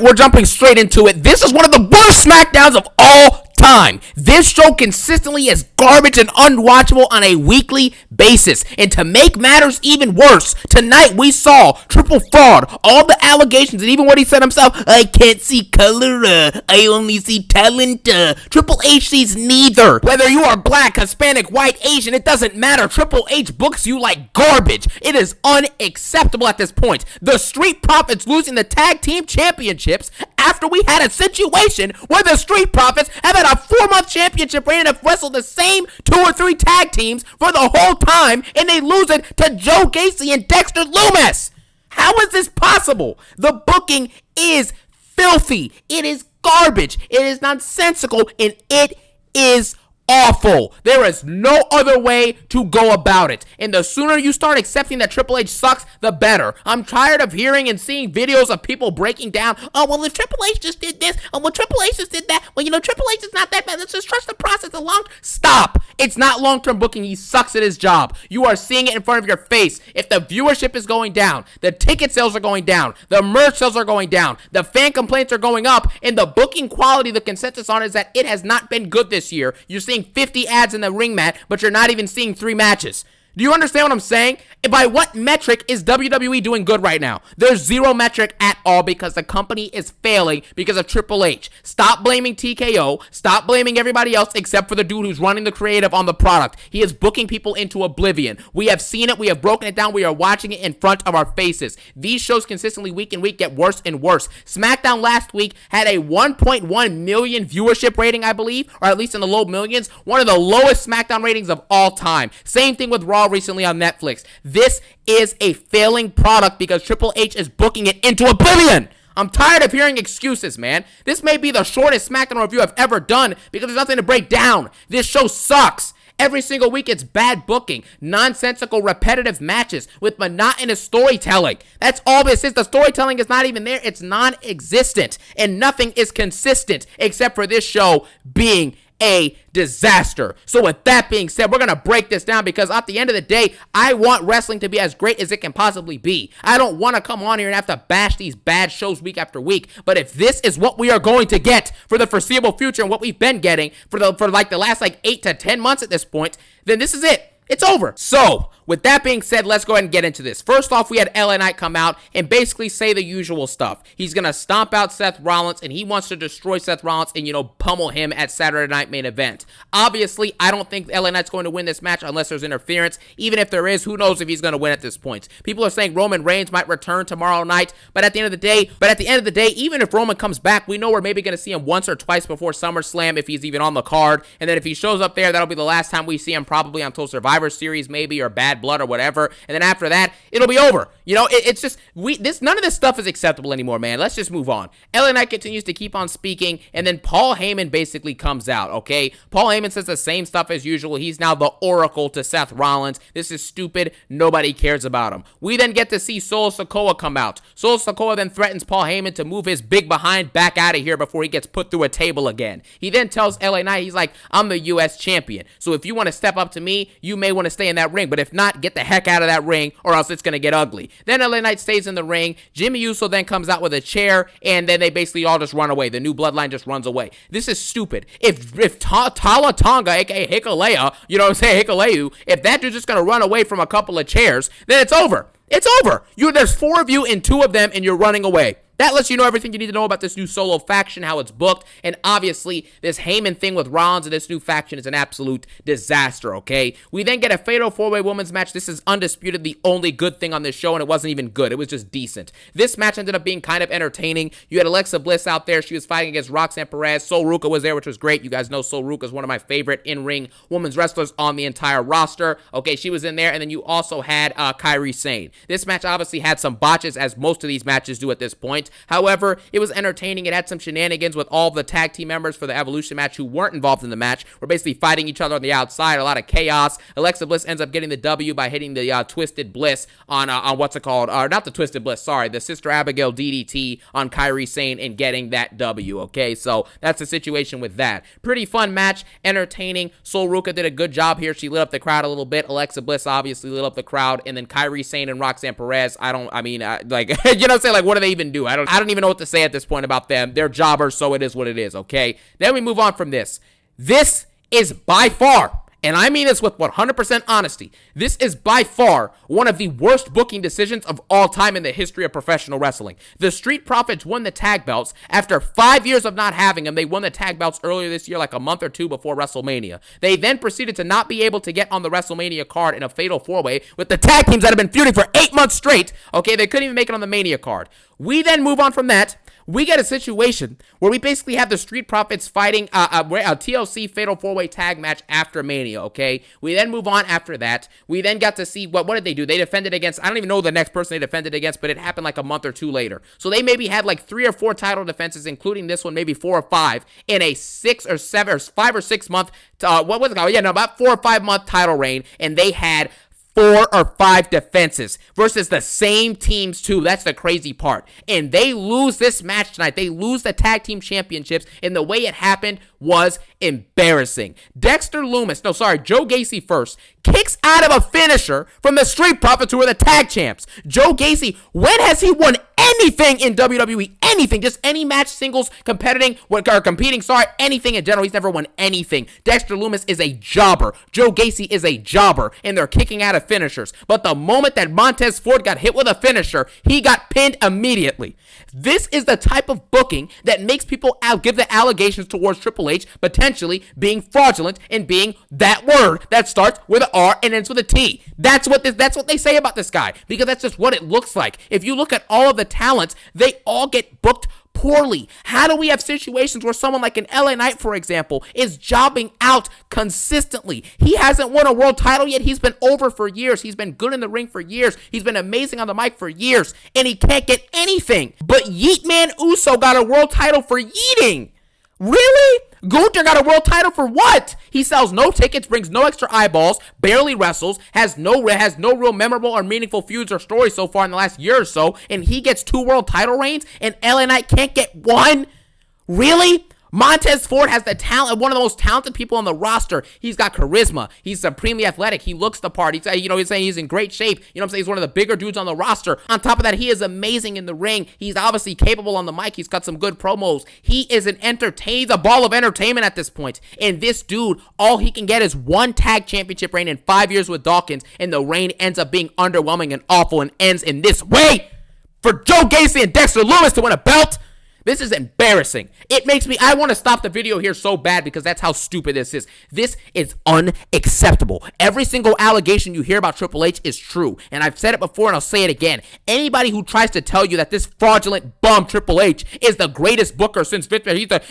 We're jumping straight into it. This is one of the worst Smackdowns of all time. This show consistently is garbage and unwatchable on a weekly basis. And to make matters even worse, tonight we saw triple fraud, all the allegations, and even what he said himself, I can't see color, I only see talent. Triple H sees neither. Whether you are black, Hispanic, white, Asian, it doesn't matter. Triple H books you like garbage. It is unacceptable at this point. The Street Profits losing the tag team championships after we had a situation where the Street Profits have had a 4-month championship reign and have wrestled the same 2 or 3 tag teams for the whole time, and they lose it to Joe Gacy and Dexter Lumis. How is this possible? The booking is filthy. It is garbage. It is nonsensical, and it is awful. There is no other way to go about it. And the sooner you start accepting that Triple H sucks, the better. I'm tired of hearing and seeing videos of people breaking down, oh, well, if Triple H just did this, oh, well, Triple H just did that, well, Triple H is not that bad, let's just trust the process along. Stop. It's not long-term booking. He sucks at his job. You are seeing it in front of your face. If the viewership is going down, the ticket sales are going down, the merch sales are going down, the fan complaints are going up, and the booking quality, the consensus on it is that it has not been good this year. You're seeing 50 ads in the ring mat, but you're not even seeing 3 matches. Do you understand what I'm saying? By what metric is WWE doing good right now? There's zero metric at all because the company is failing because of Triple H. Stop blaming TKO. Stop blaming everybody else except for the dude who's running the creative on the product. He is booking people into oblivion. We have seen it. We have broken it down. We are watching it in front of our faces. These shows consistently week in week get worse and worse. Smackdown last week had a 1.1 million viewership rating, I believe, or at least in the low millions. One of the lowest Smackdown ratings of all time. Same thing with Raw recently on Netflix. This is a failing product because Triple H is booking it into oblivion. I'm tired of hearing excuses, man. This may be the shortest Smackdown review I've ever done because there's nothing to break down. This show sucks. Every single week it's bad booking, nonsensical repetitive matches with monotonous storytelling. That's all this is. The storytelling is not even there. It's non-existent and nothing is consistent except for this show being a disaster. So with that being said, we're going to break this down because at the end of the day, I want wrestling to be as great as it can possibly be. I don't want to come on here and have to bash these bad shows week after week. But if this is what we are going to get for the foreseeable future and what we've been getting for the last 8 to 10 months at this point, then this is it. It's over. So, with that being said, let's go ahead and get into this. First off, we had LA Knight come out and basically say the usual stuff. He's going to stomp out Seth Rollins, and he wants to destroy Seth Rollins and, pummel him at Saturday Night Main Event. Obviously, I don't think LA Knight's going to win this match unless there's interference. Even if there is, who knows if he's going to win at this point. People are saying Roman Reigns might return tomorrow night, but at the end of the day, even if Roman comes back, we know we're maybe going to see him once or twice before SummerSlam if he's even on the card. And then if he shows up there, that'll be the last time we see him probably until Survivor Series maybe, or Bad Blood or whatever, and then after that it'll be over. It's just none of this stuff is acceptable anymore, man. Let's just move on. LA Knight continues to keep on speaking, and then Paul Heyman basically comes out. Okay, Paul Heyman says the same stuff as usual. He's now the oracle to Seth Rollins. This is stupid. Nobody cares about him. We then get to see Solo Sikoa come out. Solo Sikoa then threatens Paul Heyman to move his big behind back out of here before he gets put through a table again. He then tells LA Knight, he's like, I'm the U.S. champion, so if you want to step up to me, you may want to stay in that ring, but if not, get the heck out of that ring or else it's going to get ugly. Then LA Knight stays in the ring. Jimmy Uso then comes out with a chair, and then they basically all just run away. The new bloodline just runs away. This is stupid. If Tala Tonga, aka Hikuleo, Hikuleu, if that dude's just going to run away from a couple of chairs, then it's over. It's over. There's 4 of you and 2 of them, and you're running away. That lets you know everything you need to know about this new solo faction, how it's booked, and obviously this Heyman thing with Rollins and this new faction is an absolute disaster, okay? We then get a fatal 4-way women's match. This is undisputed the only good thing on this show, and it wasn't even good. It was just decent. This match ended up being kind of entertaining. You had Alexa Bliss out there. She was fighting against Roxanne Perez. Sol Ruca was there, which was great. You guys know Sol Ruca is one of my favorite in-ring women's wrestlers on the entire roster. Okay, she was in there, and then you also had Kairi Sane. This match obviously had some botches, as most of these matches do at this point. However, it was entertaining. It had some shenanigans with all the tag team members for the Evolution match who weren't involved in the match. We're basically fighting each other on the outside. A lot of chaos. Alexa Bliss ends up getting the W by hitting the Twisted Bliss on what's it called? Not the Twisted Bliss, sorry. The Sister Abigail DDT on Kairi Sane and getting that W, okay? So that's the situation with that. Pretty fun match. Entertaining. Sol Ruca did a good job here. She lit up the crowd a little bit. Alexa Bliss obviously lit up the crowd. And then Kairi Sane and Roxanne Perez, what do they even do? I don't even know what to say at this point about them. They're jobbers, so it is what it is, okay? Then we move on from this. This is by far, and I mean this with 100% honesty, this is by far one of the worst booking decisions of all time in the history of professional wrestling. The Street Profits won the tag belts after 5 years of not having them. They won the tag belts earlier this year, like a month or two before WrestleMania. They then proceeded to not be able to get on the WrestleMania card in a fatal four-way with the tag teams that have been feuding for 8 months straight. Okay, they couldn't even make it on the Mania card. We then move on from that. We get a situation where we basically have the Street Profits fighting a TLC Fatal 4-Way Tag match after Mania, okay? We then move on after that. We then got to see, what did they do? They defended against, I don't even know the next person they defended against, but it happened like a month or two later. So they maybe had like 3 or 4 title defenses, including this one, maybe 4 or 5, in a 6 or 7 or 5 or 6 month, about 4 or 5 month title reign, and they had 4 or 5 defenses versus the same teams too. That's the crazy part. And they lose this match tonight. They lose the tag team championships, and the way it happened was embarrassing. Joe Gacy first, kicks out of a finisher from the Street Profits, who are the tag champs. Joe Gacy, when has he won anything in WWE? Anything, just any match, singles, competing, anything in general. He's never won anything. Dexter Lumis is a jobber. Joe Gacy is a jobber, and they're kicking out of finishers. But the moment that Montez Ford got hit with a finisher, he got pinned immediately. This is the type of booking that makes people give the allegations towards Triple H potentially being fraudulent and being that word that starts with an R and ends with a T. That's what they say about this guy, because that's just what it looks like. If you look at all of the talents, they all get booked poorly. How do we have situations where someone like an LA Knight, for example, is jobbing out consistently? He hasn't won a world title yet. He's been over for years. He's been good in the ring for years. He's been amazing on the mic for years, and he can't get anything. But Yeet Man Uso got a world title for yeeting. Really? Gunther got a world title for what? He sells no tickets, brings no extra eyeballs, barely wrestles, has no real memorable or meaningful feuds or stories so far in the last year or so, and he gets 2 world title reigns, and LA Knight can't get 1? Really? Montez Ford has the talent, one of the most talented people on the roster. He's got charisma. He's supremely athletic. He looks the part. He's saying he's in great shape. He's one of the bigger dudes on the roster. On top of that, he is amazing in the ring. He's obviously capable on the mic. He's got some good promos. He is he's a ball of entertainment at this point. And this dude, all he can get is 1 tag championship reign in 5 years with Dawkins, and the reign ends up being underwhelming and awful and ends in this way. For Joe Gacy and Dexter Lumis to win a belt, this is embarrassing. I want to stop the video here so bad because that's how stupid this is. This is unacceptable. Every single allegation you hear about Triple H is true. And I've said it before and I'll say it again. Anybody who tries to tell you that this fraudulent bum Triple H is the greatest booker since Vince,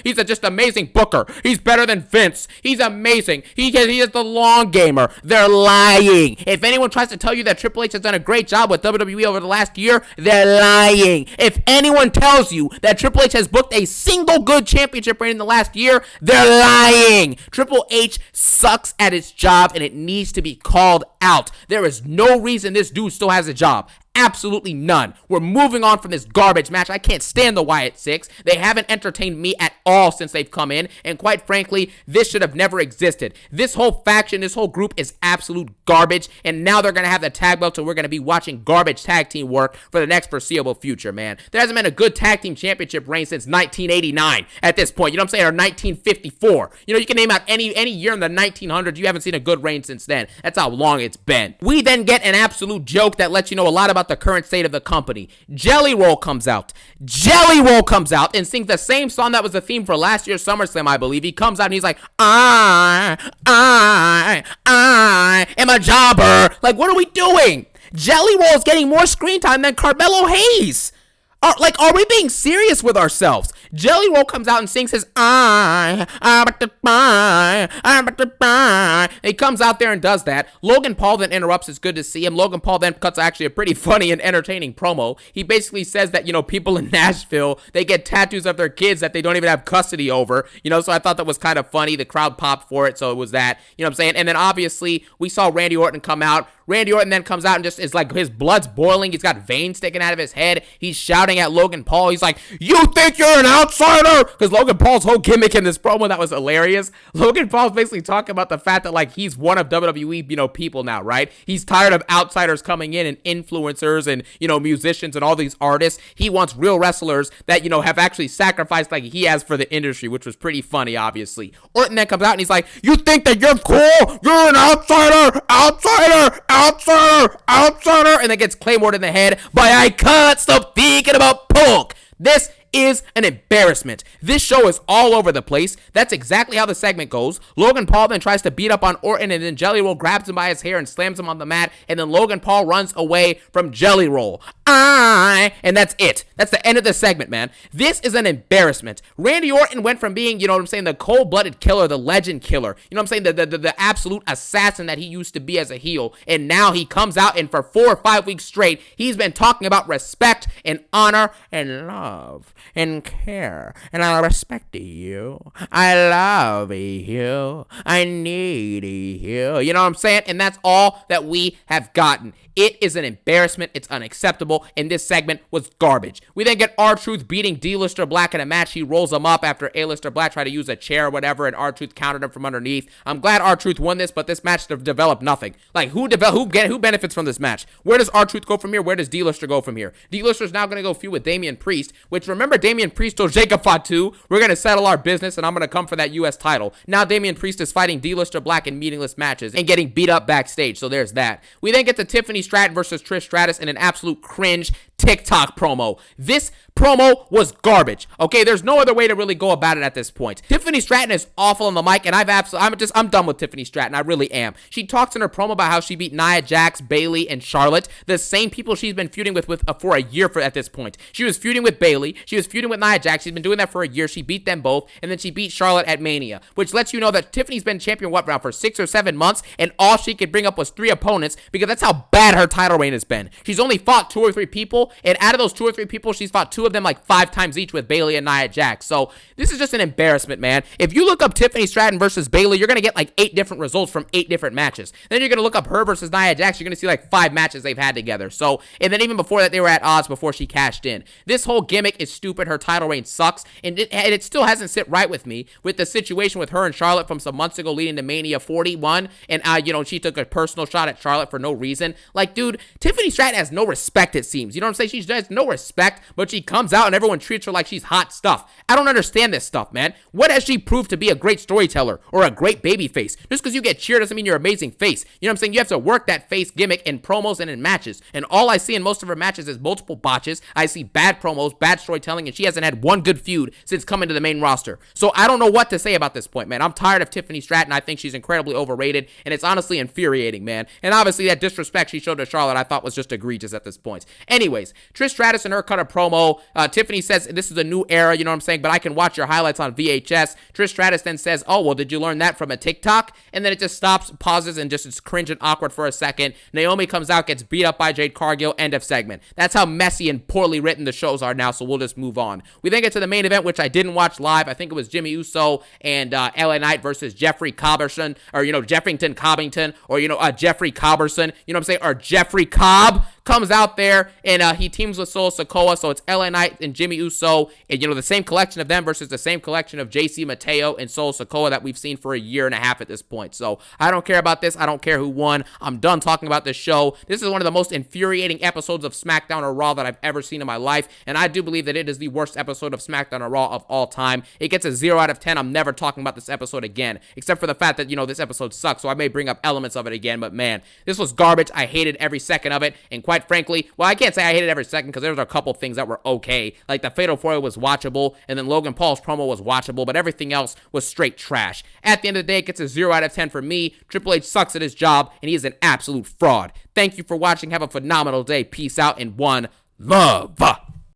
he's a just amazing booker. He's better than Vince. He's amazing. He is the long gamer. They're lying. If anyone tries to tell you that Triple H has done a great job with WWE over the last year, they're lying. If anyone tells you that Triple H has booked a single good championship reign in the last year, they're lying. Triple H sucks at his job, and it needs to be called out. There is no reason this dude still has a job. Absolutely none. We're moving on from this garbage match. I can't stand the Wyatt Six. They haven't entertained me at all since they've come in, and quite frankly, this should have never existed. This whole faction, this whole group is absolute garbage, and now they're going to have the tag belt, so we're going to be watching garbage tag team work for the next foreseeable future, man. There hasn't been a good tag team championship reign since 1989 at this point. You know what I'm saying? Or 1954. You can name out any year in the 1900s. You haven't seen a good reign since then. That's how long it's been. We then get an absolute joke that lets you know a lot about the current state of the company. Jelly Roll comes out and sings the same song that was the theme for last year's SummerSlam, I believe. He comes out and he's like, I am a jobber. Like, what are we doing? Jelly Roll is getting more screen time than Carmelo Hayes. Are we being serious with ourselves? Jelly Roll comes out and sings his He comes out there and does that. Logan Paul then interrupts. It's good to see him. Logan Paul then cuts actually a pretty funny and entertaining promo. He basically says that, people in Nashville, they get tattoos of their kids that they don't even have custody over. So I thought that was kind of funny. The crowd popped for it, so it was that. You know what I'm saying? And then obviously we saw Randy Orton come out. Randy Orton then comes out and just is like, his blood's boiling. He's got veins sticking out of his head. He's shouting at Logan Paul. He's like, you think you're an outsider? Because Logan Paul's whole gimmick in this promo that was hilarious. Logan Paul's basically talking about the fact that like he's one of WWE, people now, right? He's tired of outsiders coming in and influencers and, musicians and all these artists. He wants real wrestlers that, have actually sacrificed like he has for the industry, which was pretty funny, obviously. Orton then comes out and he's like, you think that you're cool? You're an outsider, and then gets claymored in the head by I can't stop thinking about Punk. This is an embarrassment. This show is all over the place. That's exactly how the segment goes. Logan Paul then tries to beat up on Orton, and then Jelly Roll grabs him by his hair and slams him on the mat, and then Logan Paul runs away from Jelly Roll. And that's it. That's the end of the segment, man. This is an embarrassment. Randy Orton went from being, the cold-blooded killer, the legend killer, the absolute assassin that he used to be as a heel, and now he comes out and for 4 or 5 weeks straight, he's been talking about respect and honor and love and care, and I respect you, I love you, I need you, you know what I'm saying? And that's all that we have gotten. It is an embarrassment. It's unacceptable, and this segment was garbage. We then get R-Truth beating D-Lister Black in a match. He rolls him up after A-Lister Black tried to use a chair or whatever, and R-Truth countered him from underneath. I'm glad R-Truth won this, but this match developed nothing. Like, who benefits from this match? Where does R-Truth go from here? Where does D-Lister go from here? D-Lister's now going to go feud with Damian Priest, which, remember, Damian Priest told Jacob Fatu, we're going to settle our business, and I'm going to come for that U.S. title. Now Damian Priest is fighting D-Lister Black in meaningless matches and getting beat up backstage, so there's that. We then get to Tiffany Stratton versus Trish Stratus in an absolute cringe TikTok promo. This promo was garbage. Okay, there's no other way to really go about it at this point. Tiffany Stratton is awful on the mic, and I'm done with Tiffany Stratton. I really am. She talks in her promo about how she beat Nia Jax, Bayley, and Charlotte, the same people she's been feuding with for a year at this point. She was feuding with Bayley. She was feuding with Nia Jax. She's been doing that for a year. She beat them both, and then she beat Charlotte at Mania, which lets you know that Tiffany's been champion now for 6 or 7 months, and all she could bring up was 3 opponents because that's how bad her title reign has been. She's only fought 2 or 3 people, and out of those 2 or 3 people, she's fought 2 of them like 5 times each with Bayley and Nia Jax. So this is just an embarrassment, man. If you look up Tiffany Stratton versus Bayley, you're going to get like 8 different results from 8 different matches. Then you're going to look up her versus Nia Jax, you're going to see like 5 matches they've had together. So, and then even before that, they were at odds before she cashed in. This whole gimmick is stupid. Her title reign sucks, and it still hasn't sit right with me with the situation with her and Charlotte from some months ago leading to Mania 41, and she took a personal shot at Charlotte for no reason. Like, dude, Tiffany Stratton has no respect, it seems. You know what I'm saying? She has no respect, but she comes out and everyone treats her like she's hot stuff. I don't understand this stuff, man. What has she proved to be a great storyteller or a great baby face? Just because you get cheered doesn't mean you're an amazing face. You know what I'm saying? You have to work that face gimmick in promos and in matches, and all I see in most of her matches is multiple botches. I see bad promos, bad storytelling, and she hasn't had one good feud since coming to the main roster. So I don't know what to say about this point, man. I'm tired of Tiffany Stratton. I think she's incredibly overrated, and it's honestly infuriating, man. And obviously that disrespect she showed to Charlotte I thought was just egregious at this point. Anyways, Trish Stratus and her cut a promo. Tiffany says this is a new era, you know what I'm saying, but I can watch your highlights on VHS. Trish Stratus then says, oh, well, did you learn that from a TikTok? And then it just stops, pauses, and just is cringe and awkward for a second. Naomi comes out, gets beat up by Jade Cargill, end of segment. That's how messy and poorly written the shows are now, so we'll just move on. We then get to the main event, which I didn't watch live. I think it was Jimmy Uso and LA Knight versus Jeffrey Cobberson, or, Jeffrington Cobbington, or, Jeffrey Cobberson, you know what I'm saying, or Jeffrey Cobb comes out there, and he teams with Solo Sikoa, so it's LA Knight and Jimmy Uso, and, the same collection of them versus the same collection of JC Mateo and Solo Sikoa that we've seen for a year and a half at this point. So I don't care about this. I don't care who won. I'm done talking about this show. This is one of the most infuriating episodes of SmackDown or Raw that I've ever seen in my life, and I do believe that it is the worst episode of SmackDown or Raw of all time. It gets a 0 out of 10. I'm never talking about this episode again, except for the fact that, this episode sucks, so I may bring up elements of it again, but man, this was garbage. I hated every second of it, and quite frankly, well, I can't say I hated every second because there was a couple things that were okay, like the Fatal 4-Way was watchable, and then Logan Paul's promo was watchable, but everything else was straight trash. At the end of the day, it gets a 0 out of 10 for me. Triple H sucks at his job, and he is an absolute fraud. Thank you for watching. Have a phenomenal day. Peace out, and one love.